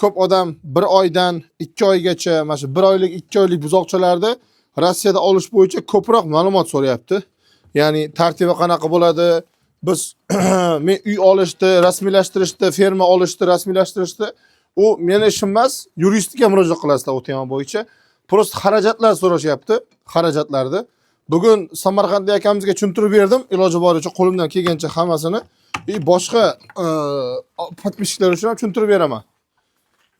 ko'p odam 1 oydan 2 oygacha, mana shu 1 oylik, 2 oylik buzoqchalarni Rossiyada olish bo'yicha ko'proq ma'lumot so'rayapti. Ya'ni tartibi qanaqa bo'ladi? Biz men uy olishni, rasmiylashtirishni, ferma olishni, rasmiylashtirishni u meni ishim emas, yuristga murojaat qilasizlar o tema bo'yicha. Prosta xarajatlar so'rashyapti, xarajatlarni. Bugun Samarqandda akamizga tushuntirib berdim, iloji boricha qo'limdan kelgancha hammasini. Boshqa podpischilar uchun ham tushuntirib beraman.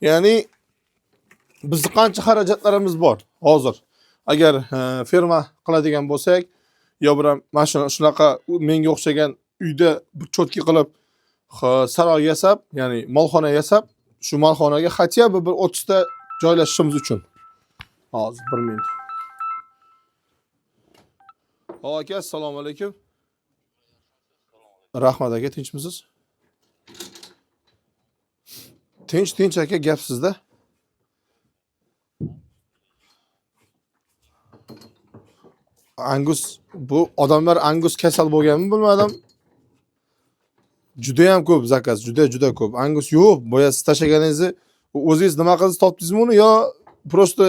Ya'ni bizning qancha xarajatlarimiz bor hozir. Agar ferma qiladigan bo'lsak, yo bir mashina shunaqa menga o'xshagan uyda cho'tki qilib saroy yasab, ya'ni molxona yasab, shu molxonaga hatya bir 30 ta joylashishimiz uchun. Hozir 1 minut. Aka, assalomu alaykum. Rahmat aka, tinchmisiz? Tinch aka, gap sizda. Angus, bu odamlar Angus kasal bo'lganmi bilmadim. Juda ham ko'p zakaz, juda ko'p. Angus yo'q, boya siz tashlaganingizni o'zingiz nima qilib topdingizmi uni yo prosta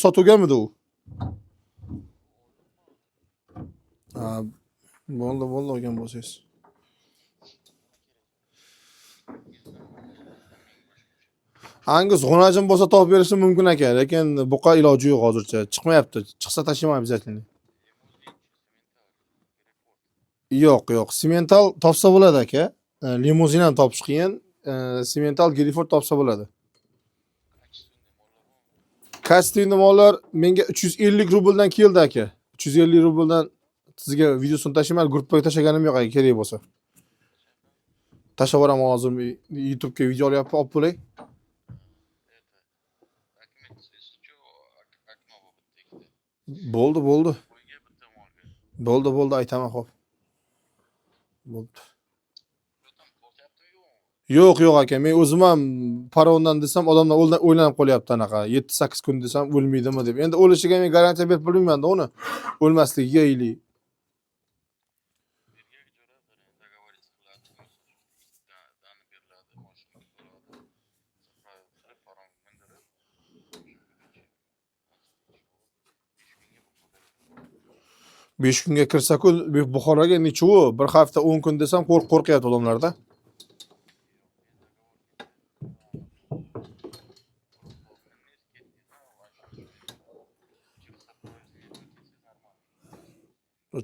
sotuvganmidi u? Bo'ldi olgan bo'lsangiz. Angus g'unajim bo'lsa topib berishim mumkin aka, lekin buqa iloji yo'q hozircha. Chiqmayapti. Chiqsa tashlayman обязательно. Yo'q. Simental topsa bo'ladi aka. Limuzin ham topish qiyin. Simental Grifford topsa bo'ladi. Kastuvni mollar menga 350 rubldan keldi aka. 350 rubldan sizga videosini tashlayman, gruppaga tashlaganim yo'q aka, kerak bo'lsa. Tashlab yuboraman hozir YouTube'ga video olyapman, olib bo'lay. Bo'ldi, aytaman, xo'p. Bo'ldi. Yo'q aka, men o'zim ham parondan desam odamlar o'ylanib qolyapti anaqa. 7-8 kun desam o'lmaydimi deb. Endi o'lishiga men garantiya berib bilmayman-da uni. O'lmasligiga ili. Besh kunga kirsa-ku, Buxoroga nechuvi? Bir hafta 10 kun desam qo'rqyapti odamlarda.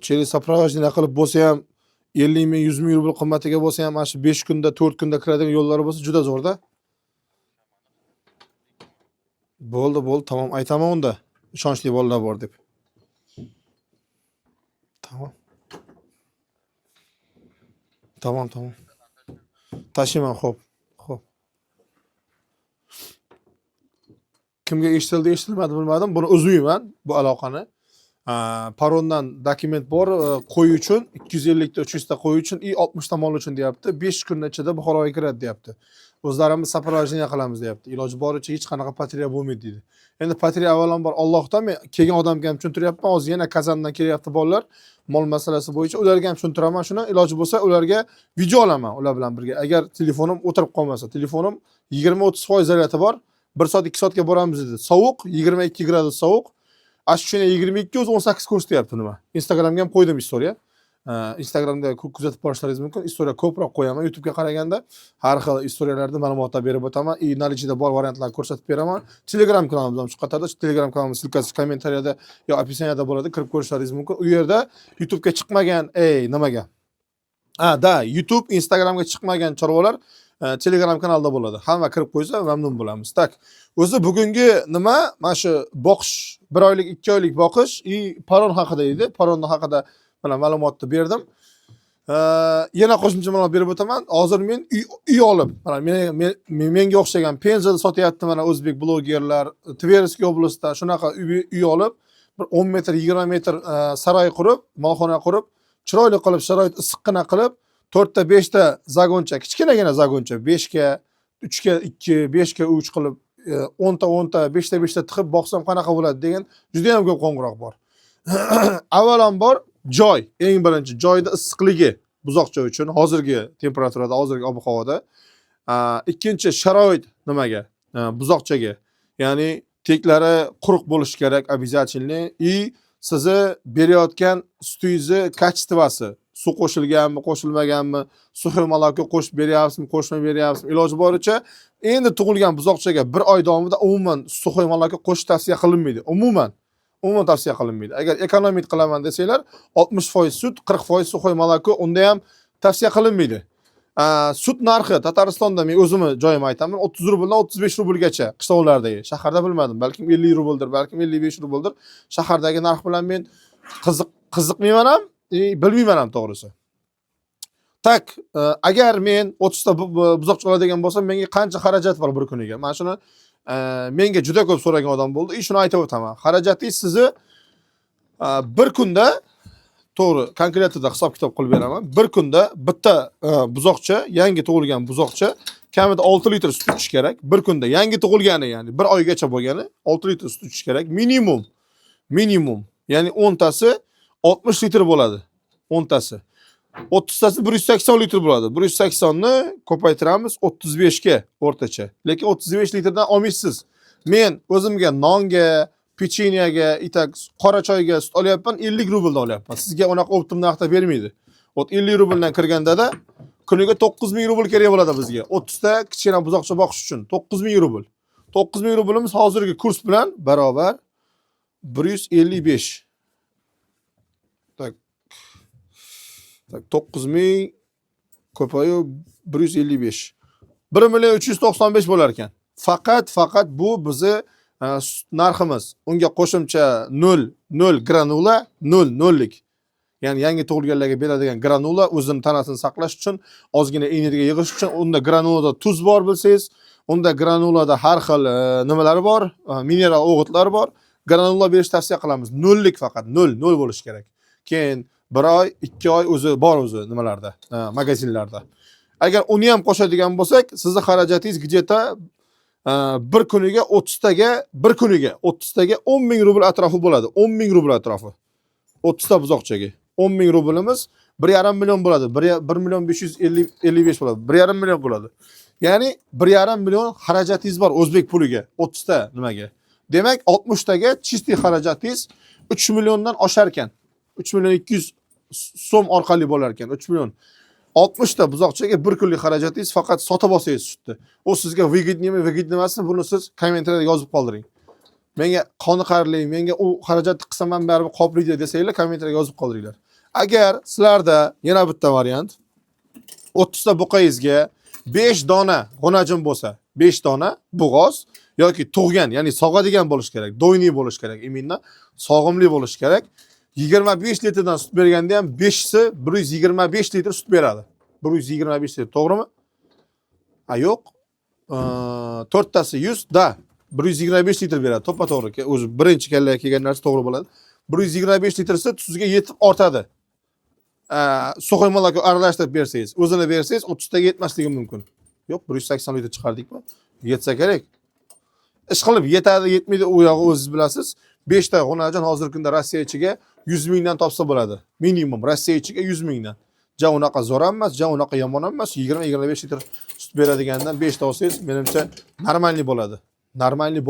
Cheli soprovojniy qilib bo'lsa ham 50 ming, 100 ming rubl qimmatiga bo'lsa ham, mana shu 5 kunda, 4 kunda kiradigan yo'llari bo'lsa juda zo'rda. Bo'ldi, tamom, aytaman unda. Ishonchli bolalar bor deb. Tamam. Tashiyman, xo'p. Kimga eshitilmadi bilmadim. Buni o'zimman bu aloqani. Parondan dokument bor, qo'y uchun 250 ta 300 ta qo'y uchun 60 ta mol uchun deyapti. 5 kun ichida Buxoroga kiradi deyapti. O'zlarimiz soprovojniy qilamiz deyapti. Iloji boricha hech qanaqa patriya bo'lmaydi deydi. Endi patriya avvalambor Allohdan, men kelgan odamga ham tushuntiryapman. Hozir yana Kazandan kelyapti bolalar. Mol masalasi bo'yicha ularga ham tushuntiraman shuni. Iloji bo'lsa ularga video olaman ular bilan birga. Agar telefonim o'tirib qolmasa, telefonim 20-30% zaryadi bor. 1 soat 2 soatga boramiz dedi. Sovuq, 22 gradus sovuq. Ashuna 22 o'zi 18 ko'rsatyapti nima. Instagramga ham qo'ydim istoriya. Instagramda kuzatib borishlaringiz mumkin. Istoriya ko'proq qo'yaman. YouTube'ga qaraganda har xil istoriyalarda ma'lumotlar berib o'taman. Knowledge'da bor variantlarni ko'rsatib beraman. Telegram kanalimda ham chiqadi. Telegram kanalimiz silkasi kommentariyada yo описаниеda bo'ladi. Kirib ko'rishlaringiz mumkin. U yerda YouTube'ga chiqmagan, nimaga? YouTube, Instagramga chiqmagan chorvalar Telegram kanalda bo'ladi. Hamma kirib qo'ysa mamnun bo'lamiz. Tak. O'zi bugungi nima? Mana shu boqish, 1 oylik, 2 oylik boqish, paron haqida edi. Paronni haqida mana ma'lumotni berdim. Yana qo'shimcha ma'lumot berib o'taman. Hozir men uy olib, mana menga o'xshagan Penzada sotyapti mana o'zbek blogerlar, Tverskiy oblastda shunaqa uy olib, bir 10 metr, 20 metr saroy qurib, molxona qurib, chiroyli qilib, sharoit issiqqina qilib, 4 ta 5 ta zagoncha, kichkinagina zagoncha, 5 ga 3 ga 2, 5 ga 3 qilib 10 ta 5 ta 5 ta tiqib boqsam qanaqa bo'ladi degan juda ham ko'p qo'ng'iroq bor. Avvalambor joy, eng birinchi joyda issiqligi buzoqcha uchun hozirgi temperaturada, hozirgi ob-havoda. Ikkinchi sharoit nimaga? buzoqchaga. Ya'ni teklari quruq bo'lishi kerak обязательно и sizni berayotgan sutingizni kачествоsi, suv qo'shilganmi, qo'shilmaganmi, suxiy moloko qo'shib beryapsizmi, qo'shmay beryapsizmi, iloji boricha endi tug'ilgan buzoqchaga 1 oy davomida umuman suxiy moloko qo'shish tavsiya qilinmaydi. Umuman tavsiya qilinmaydi. Agar ekonomik qilaman desanglar, 60% sut, 40% suxiy moloko, unda ham tavsiya qilinmaydi. Sut narxi Tataristonda men o'zimni joyimni aytaman, 30 rubldan 35 rublgacha qishloqlardagi. Shaharda bilmadim, balkim 50 rubldir, balkim 55 rubldir. Shahardagi narx bilan men qiziqmayman ham, bilmayman ham to'g'risi. Tak, agar men 30 ta buzoqcha oladigan bo'lsam, menga qancha xarajat bor bir kuniga? Mana shuni menga juda ko'p so'ragan odam bo'ldi. Shuni aytib o'taman. Xarajatingiz sizni bir kunda to'g'ri, konkretida hisob kitob qilib beraman. Bir kunda bitta buzoqcha, yangi tug'ilgan buzoqcha kamida 6 litr sut ichish kerak. Bir kunda yangi tug'ilgani, ya'ni 1 oygacha bo'lgani 6 litr sut ichish kerak minimum. Ya'ni 10 tasi 60 litr bo'ladi. 10 tasi. 30 tasi 180 litr bo'ladi. 180 ni ko'paytiramiz 35 ga o'rtacha. Lekin 35 litrdan olmaysiz. Men o'zimga nonga, pechenyaga, qora choyga sut olyapman, 50 rubldan olyapman. Sizga unaqa optim narxda bermaydi. 50 rubldan kirganda kuniga 9000 rubl kerak bo'ladi bizga. 30 ta kichkina buzoqcha boqish uchun 9000 rubl. 9000 rublimiz hozirgi kurs bilan barobar 155. Tak. 9000 ko'payib 155. 1.395 bo'lar ekan. Faqat bu bizi narximiz. Unga qo'shimcha 0 granula, 0lik. Ya'ni yangi tug'ilganlarga beradigan granula o'zining tanasini saqlash uchun, ozgina energiya yig'ish uchun, unda granulada tuz bor bilsangiz, unda granulada har xil nimalari bor, mineral o'g'itlar bor. Granula berish tavsiya qilamiz. 0lik faqat, 0 bo'lish kerak. Keyin 1 oy, 2 oy o'zi bor nimalarda, magazinlarda. Agar uni ham qo'shadigan bo'lsak, sizning xarajatingiz где-то bir kuniga 30 taga 10.000 rubl atrofi bo'ladi. 10.000 rubl atrofi. 30 ta buzoqchaga 10.000 rublimiz 1,5 million bo'ladi. 1.555 bo'ladi. 1,5 million bo'ladi. Ya'ni 1,5 million xarajatingiz bor o'zbek puliga 30 ta nimaga. Demak 60 taga chisti xarajatingiz 3 milliondan oshar ekan. 3 million 200 so'm orqali bo'lar ekan. 3 million. 60 ta buzoqchaga 1 kunlik xarajatingiz faqat sotib olsangiz sutni. O sizga выгодныйmi, выгодный emasmi, buni siz kommentariyada yozib qoldiring. Menga qoniqarli, menga u xarajatni qilsam ham baribir qoplaydi desanglar, kommentariyada yozib qoldiringlar. Agar sizlarda yana bitta variant 30 ta buqayingizga 5 dona g'unajin bo'lsa, 5 dona bug'oz yoki tug'gan, ya'ni sog'adigan bo'lish kerak, do'yniy bo'lish kerak, iminna sog'imli bo'lish kerak. 25 litrdan sut berganda ham 5si 125 litr sut beradi. 125 litr, to'g'rimi? Yo'q. 4 tasi 100 da 125 litr beradi. To'ppa-to'g'ri. O'zi birinchi kallaga kelgan narsa to'g'ri bo'ladi. 125 litrsi sizga yetib ortadi. Suxiy moloko aralashtirib bersangiz, o'zini bersangiz 30 taga yetmasligi mumkin. Yo'q, 180 litr chiqardikmi? Yetsa kerak. Ish qilib yetadi, yetmaydi, u yog'i o'zingiz bilasiz. 5 ta g'unajin hozirgi kunda Rossiya ichiga 100 mingdan topsa bo'ladi. Minimum Rossiya ichiga 100 mingdan. Ja unaqa zo'r emas, ja unaqa yomon emas. 20-25 litr sut beradigandan 5 ta olsangiz, menimcha normalniy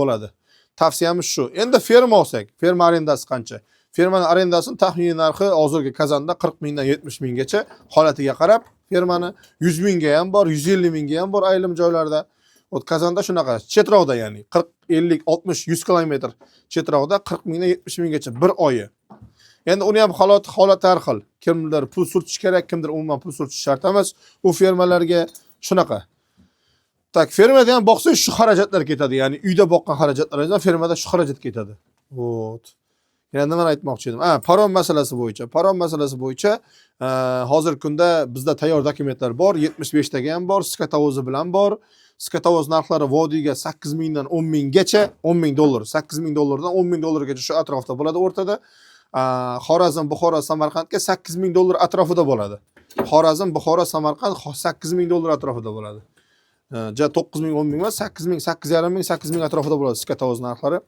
bo'ladi. Tavsiyamiz shu. Endi ferma olsak, ferma arendasi qancha? Fermaning arendasini taxminiy narxi hozirgi Kazanda 40 mingdan 70 minggacha, holatiga qarab, fermani 100 mingga ham bor, 150 mingga ham bor ayrim joylarda. Kazanda shunaqa, chetroqda ya'ni 40, 50, 60, 100 kilometr chetroqda 40 mingdan 70 minggacha bir oyi. Endi uni ham holat har xil. Kimdir pul surtish kerak, kimdir umuman pul surtish shart emas. U fermalarga shunaqa. Tak, fermada ham boqsangiz shu xarajatlar ketadi. Ya'ni uyda boqqan xarajatlaringizdan fermada shu xarajat ketadi. Vot. Yana nima aytmoqchi edim? Parom masalasi bo'yicha hozirgi kunda bizda tayyor dokumentlar bor, 75 taga ham bor, skatovozi bilan bor. Skatovoz narxlari vodiyga 8 mingdan 10 minggacha, 10 ming dollar, 8 ming dollardan 10 ming dollargacha shu atrofda bo'ladi o'rtada. Xorazm, Buxoro, Samarqandga 8 ming dollar atrofida bo'ladi. Xorazm, Buxoro, Samarqand 8 ming dollar atrofida bo'ladi. Ja 9 ming, 10 ming emas, 8 ming, 8,5 ming, 8 ming atrofida bo'ladi skatovoz narxlari.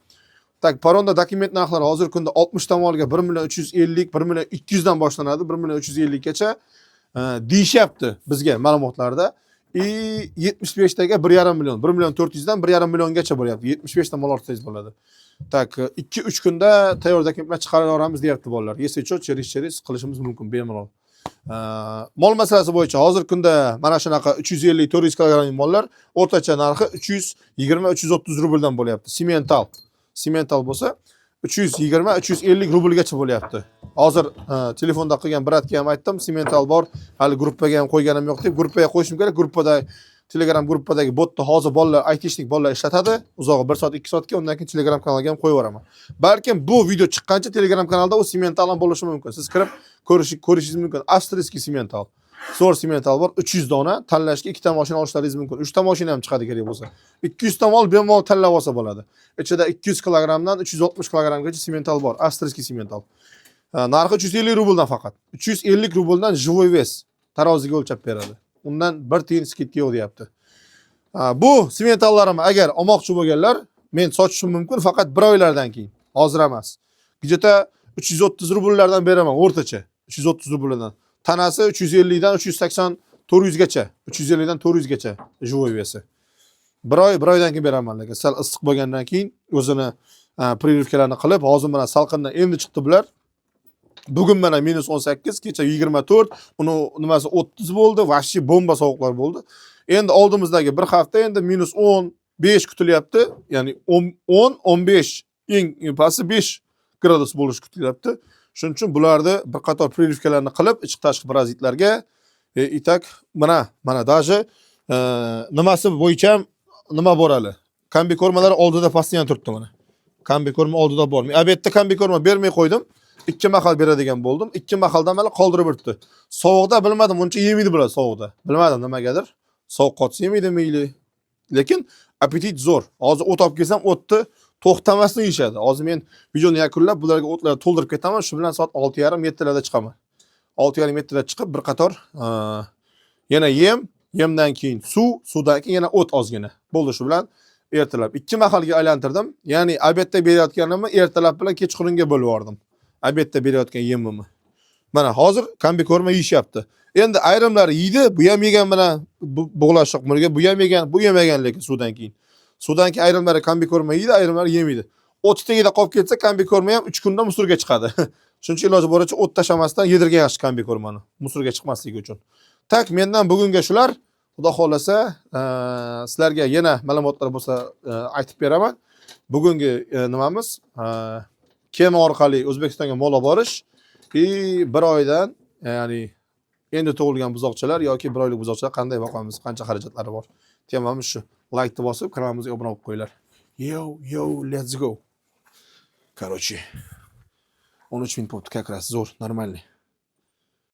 Tak, paronda dokument narxlari hozirgi kunda 60 ta molga 1 million 350, 1 million 200 dan boshlanadi, 1 million 350 gacha deyishyapti bizga ma'lumotlarda. 75 taga 1,5 million. 1 million 400 dan 1,5 milliongacha bo'lyapti. 75 ta mol ortsangiz bo'ladi. Tak 2-3 kunda tayyor dokumentlar chiqarib yuboramiz deyapti bolalar. Yesecho через qilishimiz mumkin bemalol. Mol masalasi bo'yicha hozir kunda mana shunaqa 350-400 kg mollar o'rtacha narxi 320-330 rubldan bo'lyapti. Simental bo'lsa 320-350 rublgacha bo'lyapti. Hozir telefonda qilgan bratga ham aytdim, simental bor, hali gruppaga ham qo'yganim yo'q deb, gruppaga qo'yishim kerak. Gruppada Telegram gruppadagi botda hozir bolalar aytishlik bolalar ishlatadi. Uzog'i 1 soat 2 soatga, undan keyin Telegram kanalga ham qo'yib yuboraman. Balkim bu video chiqqancha Telegram kanalda u simental ham bo'lishi mumkin. Siz kirib ko'rishingiz mumkin. Avstriyskiy simental. Zo'r simental bor, 300 dona tanlashga 2 ta mashina olishlaringiz mumkin. 3 ta mashina ham chiqadi kerak bo'lsa. 200 ta mol bemalol tanlab olsa bo'ladi. Ichida 200 kg dan 360 kg gacha simental bor, avstriyskiy simental. Narxi 350 rubldan faqat. 350 rubldan живой вес taroziga o'lchab beradi. Undan 1 tiyin skidka yo'q deyapti. Bu simentallarimni agar olmoqchi bo'lganlar, men sotishim mumkin faqat 1 oylardan keyin. Hozir emas. Gijeta 330 rubllardan beraman o'rtacha. 330 rubldan. Tanasi 350 dan 380 400 gacha. 350 dan 400 gacha живой веси. 1 oydan keyin beraman lekin sal issiq bo'lgandan keyin o'zini prirovkalarni qilib, hozir mana salqindan endi chiqdi bular. Bugun mana -18, kecha 24, uni nimasi 30 bo'ldi, vahshiy bomba sovuqlar bo'ldi. Endi oldimizdagi bir hafta endi -15 kutilyapti. Ya'ni 10-15 eng pasti 5 gradus bo'lishi kutilyapti. Shuning uchun bularni bir qator prirovkalarni qilib, ichki tashqi parazitlarga itak mana даже nimasi bo'yicha ham nima bor hali. Kambi kormalari oldida pastiyan turibdi mana. Kambi korma oldida bor. Men obedda kambi korma bermay qo'ydim. 2 mahal beradigan bo'ldim. 2 mahaldan mana qoldirib o'tdi. Sovuqda bilmadim, uncha yemaydi bular sovuqda. Bilmadim nimagadir. Sovuq qotsa yemaydi meyli. Lekin apetit zo'r. Hozir o't olib kelsam, o'tni to'xtamasdan yeyishadi. Hozir men videoni yakunlab, bularga o'tlarni to'ldirib ketaman. Shu bilan soat 6:30-7 larda chiqaman. 6:30-7 larda chiqib bir qator yana yemdan keyin suvdan keyin yana o't ozgina. Bo'ldi shu bilan ertalab 2 mahalga aylantirdim. Ya'ni obedda berayotganimni ertalab bilan kechqurunga bo'lib yubordim. Obedda berayotgan yemimni. Mana hozir kambi ko'rma yeyishyapti. Endi ayrimlari yeydi, bu ham yegan mana bug'lashiq murga, bu ham yegan, bu yemagan lekin suvdan keyin. Suvdan keyin ayrimlari kambi ko'rma yeydi, ayrimlari yemaydi. O't tagida qolib ketsa, kambi ko'rma ham 3 kunda musurga chiqadi. Shuning uchun iloji boricha o't tashamasdan yedirgan yaxshi kambi ko'rmani, musurga chiqmasligi uchun. Tak, mendan bugunga shular. Xudo xolasa, sizlarga yana ma'lumotlar bo'lsa aytib beraman. Bugungi nimamiz kema orqali O'zbekistonga mol olib borish 1 oydan, ya'ni endi tug'ilgan buzoqchalar yoki 1 oylik buzoqchalar qanday boqamiz, qancha xarajatlari bor. Temamiz shu. Like'ni bosib, kanalimizga obuna bo'lib qo'yinglar. Yo, let's go. Короче, 13 minut bo'ldi, как раз zo'r, нормальный.